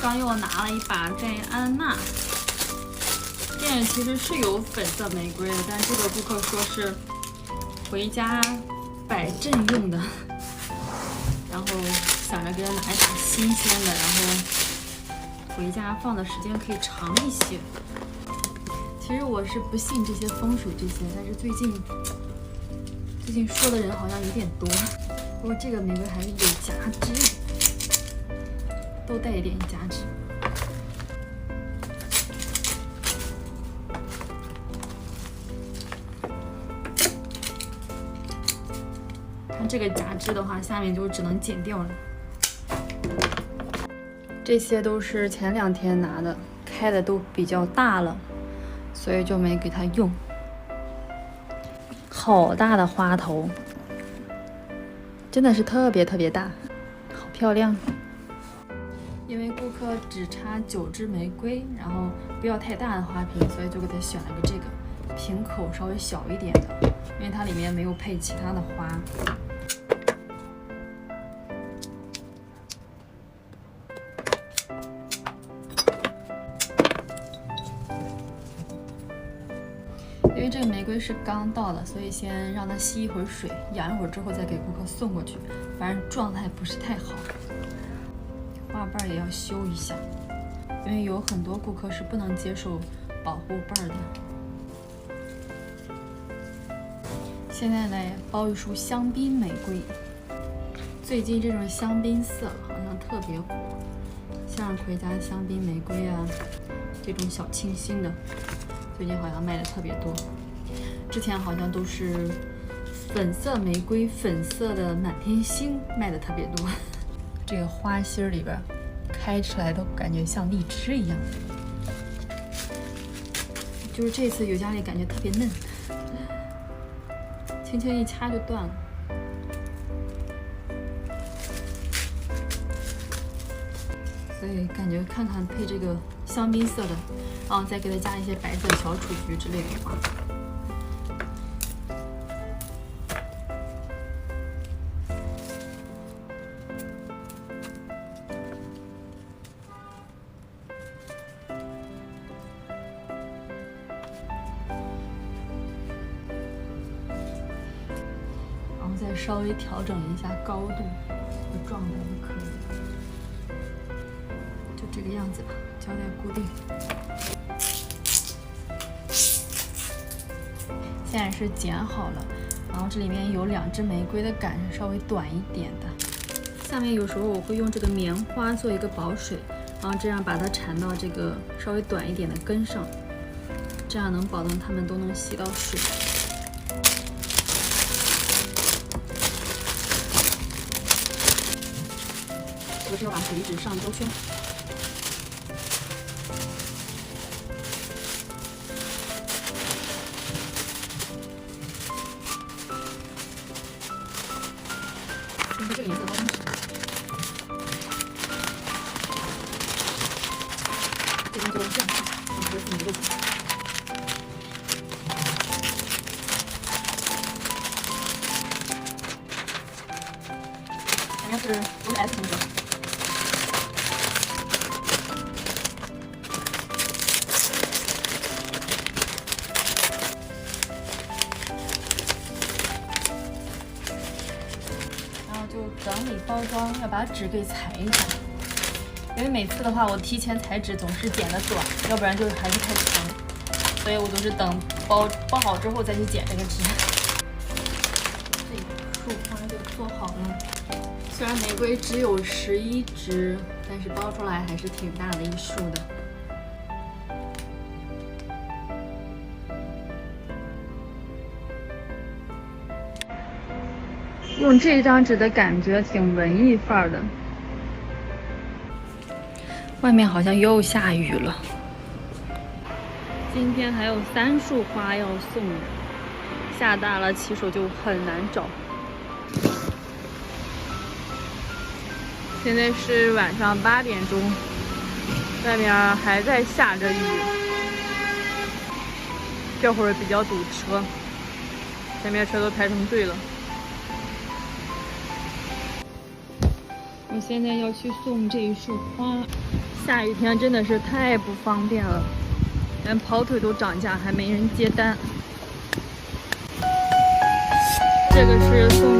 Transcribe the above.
刚又拿了一把戴安娜。店里其实是有粉色玫瑰的，但这个顾客说是回家摆阵用的，然后想着给他拿一把新鲜的，然后回家放的时间可以长一些。其实我是不信这些风水这些，但是最近说的人好像有点多。不过这个玫瑰还是有夹枝，都带一点夹枝。看这个夹枝的话，下面就只能剪掉了。这些都是前2天拿的，开的都比较大了，所以就没给它用。好大的花头，真的是特别大，好漂亮。因为顾客只插9支玫瑰，然后不要太大的花瓶，所以就给他选了个这个瓶口稍微小一点的，因为它里面没有配其他的花。因为这个玫瑰是刚到的，所以先让它吸一会儿水，养一会儿之后再给顾客送过去。反正状态不是太好，花瓣也要修一下，因为有很多顾客是不能接受保护瓣的。现在来包一束香槟玫瑰，最近这种香槟色好像特别火，向日葵加香槟玫瑰啊，这种小清新的。最近好像卖的特别多，之前好像都是粉色玫瑰、粉色的满天星卖的特别多。这个花心里边开出来都感觉像荔枝一样，就是这次尤加利感觉特别嫩，轻轻一掐就断了。所以感觉看看配这个香槟色的，然后再给它加一些白色小雏菊之类的花。然后再稍微调整一下高度和状态就可以了。这个样子吧，胶带固定。现在是剪好了，然后这里面有2支玫瑰的杆是稍微短一点的。下面有时候我会用这个棉花做一个保水，然后这样把它缠到这个稍微短一点的根上，这样能保证它们都能吸到水。这个是要把水纸上胶圈。这个颜色包上去，这边就这样看，这是玫瑰。前面是5S 风格。整理包装要把纸给裁一下，因为每次的话我提前裁纸总是剪得短，要不然就是还是太长，所以我都是等包好之后再去剪这个纸。这个束花就做好了，虽然玫瑰只有11支，但是包出来还是挺大的一束的。用这张纸的感觉挺文艺范儿的。外面好像又下雨了。今天还有3束花要送，下大了骑手就很难找。现在是晚上8点钟，外面还在下着雨，这会儿比较堵车，前面车都排成队了。我现在要去送这一束花。下雨天真的是太不方便了，连跑腿都涨价，还没人接单。这个是送